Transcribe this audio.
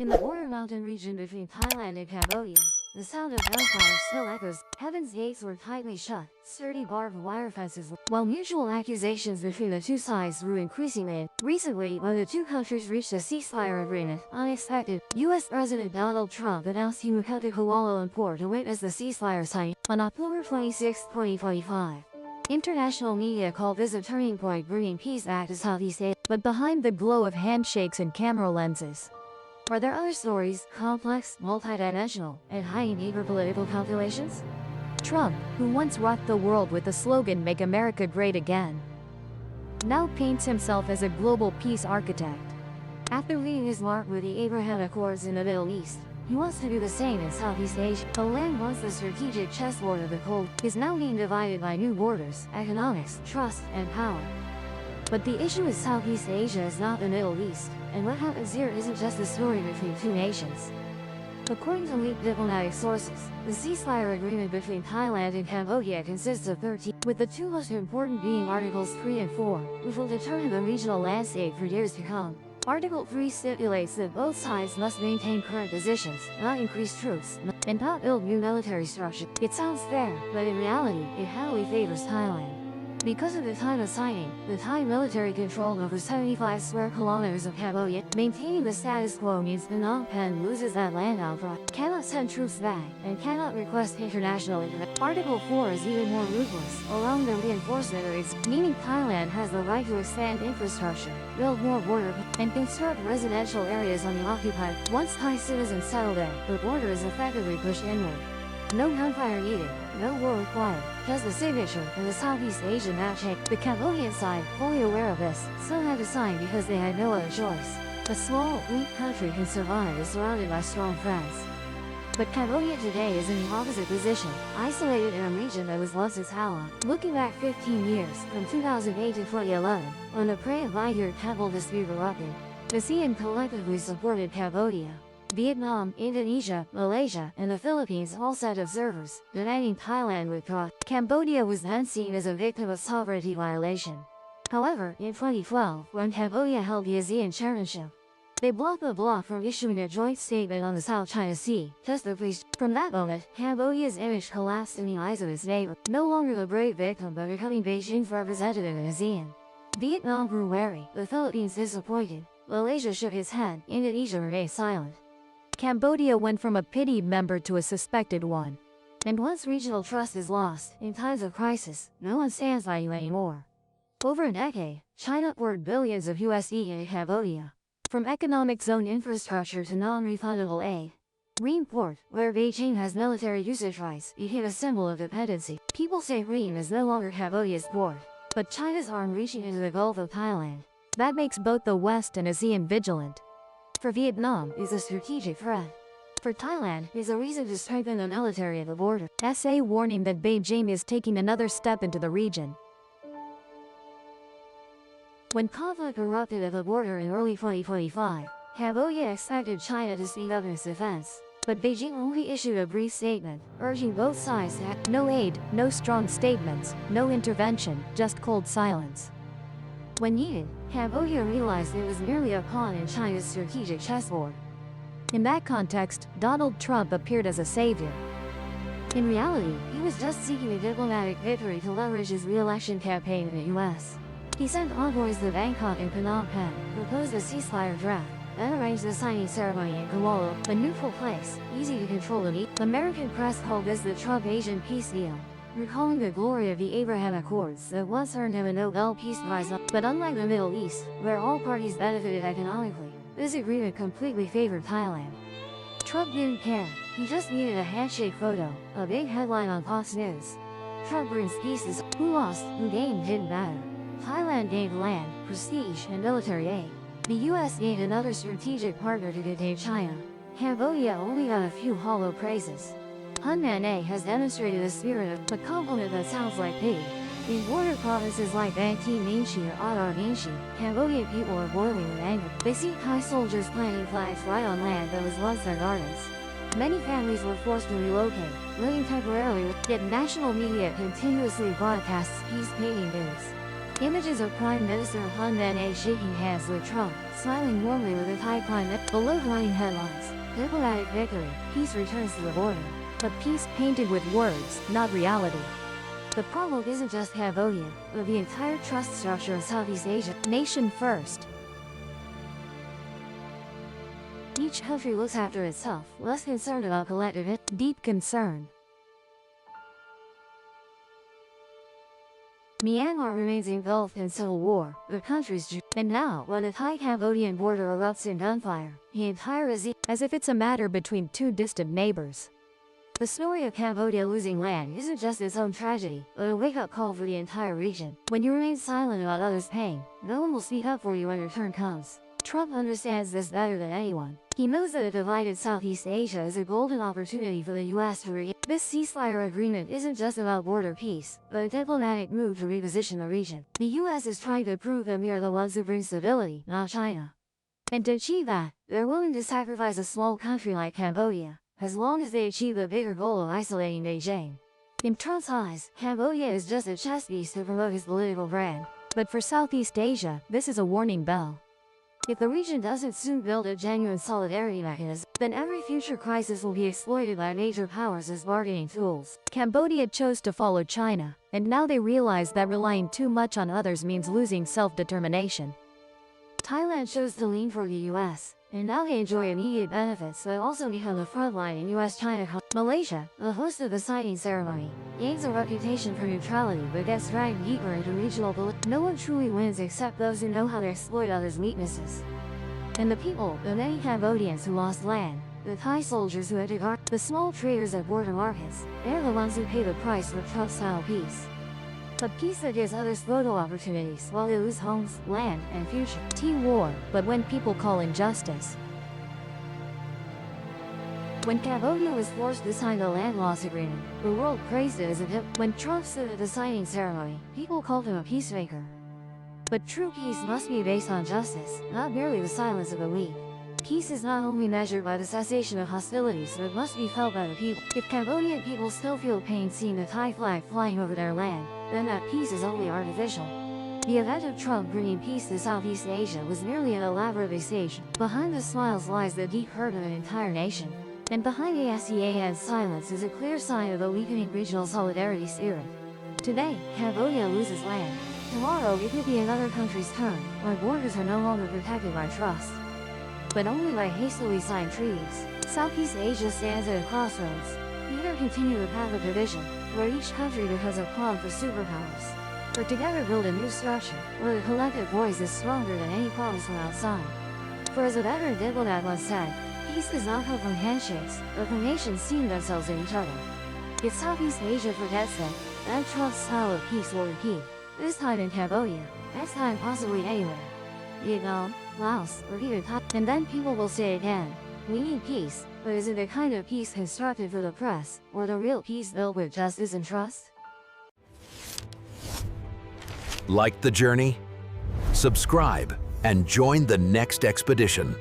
In the border mountain region between Thailand and Cambodia, the sound of gunfire still echoes. Heaven's gates were tightly shut, sturdy barbed wire fences, while mutual accusations between the two sides grew increasingly. Recently, when the two countries reached a ceasefire agreement, unexpected, U.S. President Donald Trump announced he would head to Kuala Lumpur to witness the ceasefire signing on October 26, 2025. International media called this a turning point, bringing peace back to Southeast Asia. But behind the glow of handshakes and camera lenses, are there other stories, complex, multidimensional, and hiding deeper political calculations? Trump, who once rocked the world with the slogan "Make America Great Again," now paints himself as a global peace architect. After leaving his mark with the Abraham Accords in the Middle East, he wants to do the same in Southeast Asia. The land once the strategic chessboard of the Cold is now being divided by new borders, economics, trust, and power. But the issue with Southeast Asia is not the Middle East, and what happens here isn't just a story between two nations. According to leaked diplomatic sources, the ceasefire agreement between Thailand and Cambodia consists of 13, with the two most important being Articles 3 and 4, which will determine the regional landscape for years to come. Article 3 stipulates that both sides must maintain current positions, not increase troops, and not build new military structures. It sounds fair, but in reality, it heavily favors Thailand. Because of the time of signing, the Thai military controlled over 75 square kilometers of Cambodia. Maintaining the status quo means Phnom Penh loses that land outright, cannot send troops back, and cannot request international intervention. Article 4 is even more ruthless, allowing the reinforcement rates, meaning Thailand has the right to expand infrastructure, build more border, and construct residential areas on the occupied. Once Thai citizens settle there, the border is effectively pushed inward. No gunfire needed, no war required, just the signature and the Southeast Asian map change. The Cambodian side, fully aware of this, still had to sign because they had no other choice. A small, weak country can survive is surrounded by strong friends. But Cambodia today is in the opposite position, isolated in a region that was once its ally. Looking back 15 years, from 2008 to 2011, when the prey of 9-year temple dispute erupted, ASEAN collectively supported Cambodia. Vietnam, Indonesia, Malaysia, and the Philippines all sent observers, demanding Thailand withdraw. Cambodia was then seen as a victim of sovereignty violation. However, in 2012, when Cambodia held the ASEAN chairmanship, they blocked the bloc from issuing a joint statement on the South China Sea, just the police. From that moment, Cambodia's image collapsed in the eyes of its neighbor, no longer the brave victim but becoming Beijing's representative in ASEAN. Vietnam grew wary, the Philippines disappointed, Malaysia shook its head, Indonesia remained silent. Cambodia went from a pitied member to a suspected one. And once regional trust is lost, in times of crisis, no one stands by you anymore. Over a decade, China poured billions of USD into Cambodia. From economic zone infrastructure to non-refundable aid. Ream Port, where Beijing has military usage rights, became a symbol of dependency. People say Ream is no longer Cambodia's port, but China's arm reaching into the Gulf of Thailand. That makes both the West and ASEAN vigilant. For Vietnam, is a strategic threat. For Thailand, is a reason to strengthen the military at the border. SA warning that Beijing is taking another step into the region. When conflict erupted at the border in early 2025, Cambodia expected China to speak up in its defense. But Beijing only issued a brief statement, urging both sides to act. No aid, no strong statements, no intervention, just cold silence. When needed, Cambodia realized it was merely a pawn in China's strategic chessboard. In that context, Donald Trump appeared as a savior. In reality, he was just seeking a diplomatic victory to leverage his re-election campaign in the U.S. He sent envoys to Bangkok and Phnom Penh, proposed a ceasefire draft, then arranged the signing ceremony in Kuala Lumpur, a neutral place, easy to control and eat. American press called this the Trump-Asian peace deal, recalling the glory of the Abraham Accords that once earned him a Nobel Peace Prize. But unlike the Middle East, where all parties benefited economically, this agreement completely favored Thailand. Trump didn't care, he just needed a handshake photo, a big headline on Fox News. Trump brings pieces, who lost, who gained didn't matter. Thailand gained land, prestige, and military aid. The US gained another strategic partner to contain China. Cambodia only got a few hollow praises. Hunman has demonstrated a spirit of a compliment that sounds like pity. In border provinces like Bang Thi Minchi or Adar Minchi, Cambodian people are boiling with anger. They see Thai soldiers planting flags right on land that was once their gardens. Many families were forced to relocate, living temporarily, yet national media continuously broadcasts peace painting news. Images of Prime Minister Hun Sen shaking hands with Trump, smiling warmly with a Thai Prime Minister. Below running headlines, diplomatic victory, peace returns to the border. But peace painted with words, not reality. The problem isn't just Cambodia, but the entire trust structure of Southeast Asia. Nation first. Each country looks after itself, less concerned about collective deep concern. Myanmar remains engulfed in civil war, the country's and now, when the Thai-Cambodian border erupts in gunfire, the entire ASEAN, as if it's a matter between two distant neighbors. The story of Cambodia losing land isn't just its own tragedy, but a wake-up call for the entire region. When you remain silent about others' pain, no one will speak up for you when your turn comes. Trump understands this better than anyone. He knows that a divided Southeast Asia is a golden opportunity for the U.S. to This ceasefire agreement isn't just about border peace, but a diplomatic move to reposition the region. The U.S. is trying to prove that we are the ones who bring stability, not China. And to achieve that, they're willing to sacrifice a small country like Cambodia, as long as they achieve the bigger goal of isolating Beijing. In Trump's eyes, Cambodia is just a chess piece to promote his political brand. But for Southeast Asia, this is a warning bell. If the region doesn't soon build a genuine solidarity mechanism, then every future crisis will be exploited by major powers as bargaining tools. Cambodia chose to follow China, and now they realize that relying too much on others means losing self-determination. Thailand chose to lean for the U.S., and now they enjoy immediate benefits but also become the front line in U.S.-China conflict. Malaysia, the host of the signing ceremony, gains a reputation for neutrality but gets dragged deeper into regional politics. No one truly wins except those who know how to exploit others' weaknesses. And the people, the many Cambodians who lost land, the Thai soldiers who had to guard, the small traders at border markets, they're the ones who pay the price for Trump-style peace. But peace that gives others photo opportunities while they lose homes, land, and future. War, but when people call injustice. When Cambodia was forced to sign the land loss agreement, the world praised it as a hit. When Trump stood at the signing ceremony, people called him a peacemaker. But true peace must be based on justice, not merely the silence of the weak. Peace is not only measured by the cessation of hostilities, but must be felt by the people. If Cambodian people still feel pain seeing the Thai flag flying over their land, then that peace is only artificial. The event of Trump bringing peace to Southeast Asia was merely an elaborate stage. Behind the smiles lies the deep hurt of an entire nation. And behind ASEAN's silence is a clear sign of a weakening regional solidarity spirit. Today, Cambodia loses land. Tomorrow, it could be another country's turn, where borders are no longer protected by trust, but only by hastily signed treaties. Southeast Asia stands at a crossroads. Either continue the path of division, where each country becomes a pawn for superpowers, or together build a new structure, where the collective voice is stronger than any promise from outside. For as a veteran diplomat once said, peace does not come from handshakes, but from nations seeing themselves in each other. If Southeast Asia forgets that, then Trump's style of peace will repeat, this time in Cambodia, next time possibly anywhere. Vietnam, Laos, or even Thailand. And then people will say again, we need peace, but is it the kind of peace constructed for the press, or the real peace built with justice and trust? Like the journey? Subscribe and join the next expedition.